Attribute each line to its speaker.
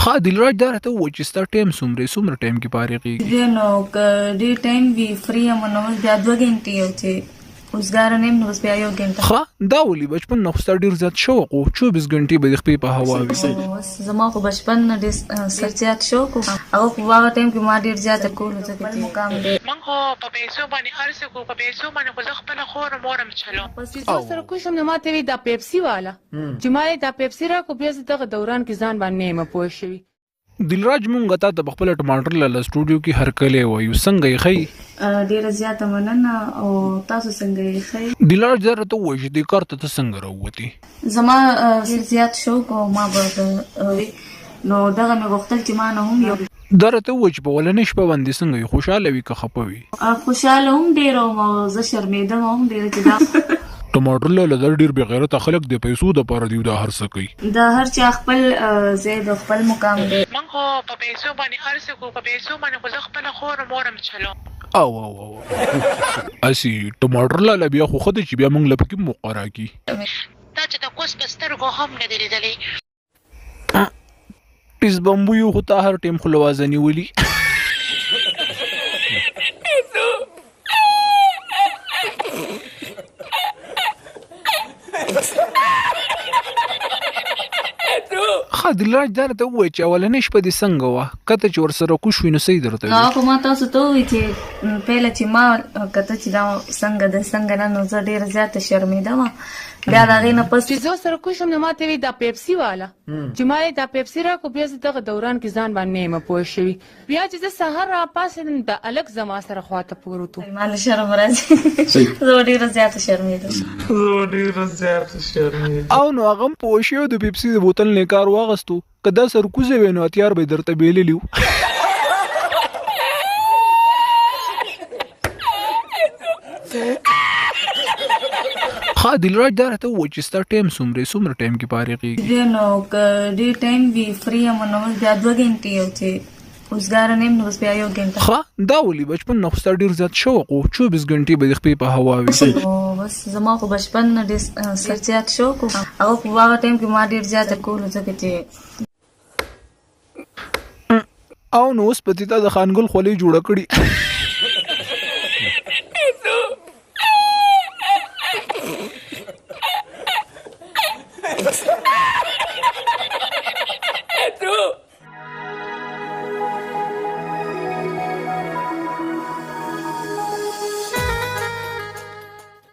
Speaker 1: ها دلراج دا راته ووایه چې ستا ټایم څومره ټایم کې فارغېږي؟
Speaker 2: بیا نو که ډېر ټایم وي فری یم نو بیا 2 غنټې یو چې اوسګاره نه یم نو بس بیا 1 غنټه.
Speaker 1: ښه دا ولې بچپن نه خو ستا ډېر زیات شوق و 24 غنټې به د خپې په هوا وي.
Speaker 2: بس زما خو بچپن نه ډېر سخت زیات شوق و هغه په هغه ټایم کې ما ډېر زیاته کولو ځکه چې مقام دی
Speaker 3: من خو په پیسو باندې هر څه کو په پیسو باندې خو زه خپله خور مورم چلو
Speaker 4: چې زه سره کوشم نو ماته وی دا پیپسي والا چې ما دا پیپسي را کو بیا زه دغه دوران کې ځان باندې ما پوه شوی.
Speaker 1: دلراج مونږ ته د خپل ټماټر له سټوډیو کې هرکلی وایو څنګه یې ښیي؟
Speaker 2: ډېره زیاته مننه او تاسو څنګه یې ښیي؟
Speaker 1: دلراج دا راته ووایه چې دې کار ته ته څنګه راووتې؟
Speaker 2: زما ډېر زیات شوق او ما به نو دغه مې غوښتل چې ما نه هم یو
Speaker 1: دا راته ووایه چې په اولنۍ شپه باندې څنګه وي خوشحاله وي که خفه وي؟
Speaker 2: خوشحاله هم ډېره وم او زه شرمېدم هم ډېره چې دا
Speaker 1: ټماټر له ډېر بې غیرته خلک د پیسو دپاره دي دا هر څه کوي.
Speaker 2: دا هر چا خپل ځای د خپل مقام دی.
Speaker 3: من خو په پیسو باندې هر څه کو په پیسو باندې خو زه خپله خور مورم چلو
Speaker 1: او اسی ټماټر له بیا خو ښه دی چې بیا موږ له پکې موقع راکړي.
Speaker 3: دا چې د کوس په سترګو هم نه دي لیدلې
Speaker 1: پیس بمبو یو خو تا هر ټیم خو لوازه نیولي. ښه دلراج دا راته ووایه چې اولنۍ شپه دې څنګه وه کته چې ورسره کوش وي نو څه یې درته وي؟
Speaker 2: خو ما تاسو ته ووایي چې پهله چې ما کته چې دا څنګه نه نو زه ډېره زیاته شرمېدم بیا د هغې نه پس
Speaker 4: چې زه سره کوشم نو ماته وی دا پیپسي والا چې ما دا پیپسي را کو بیا زه دغه دوران کې ځان باندې ما پوه شوی. بیا چې زه سهار را پاسېدم د الګ زما سره خواته پورته
Speaker 2: ما له شرم راځي زه ډېره زیاته شرمېدم
Speaker 1: او نو هغه هم پوه شوی د پیپسي د بوتل نه کار واغستو که دا سرکوزه وی نو هتیار به یې درته بیللي وو. ها دلراج دا راته ووایه چې ستا ټایم څومره ټایم کې فارغېږي؟
Speaker 2: بیا نو که ډېر ټایم وي فری یم نو بیا 2 غنټې یو چې اوسګاره نه یم نو بس بیا 1 غنټه.
Speaker 1: ښه دا ولې بچپن نه خو ستا ډېر زیات شوق و 24 غنټې به د خپې په هوا وي.
Speaker 2: بس زما خو بچپن نه ډېر سخت زیات شوق و هغه په هغه ټایم کې ما ډېر زیاته کولو ځکه چې
Speaker 1: او نو اوس په تا د خانګل خولۍ جوړه کړي.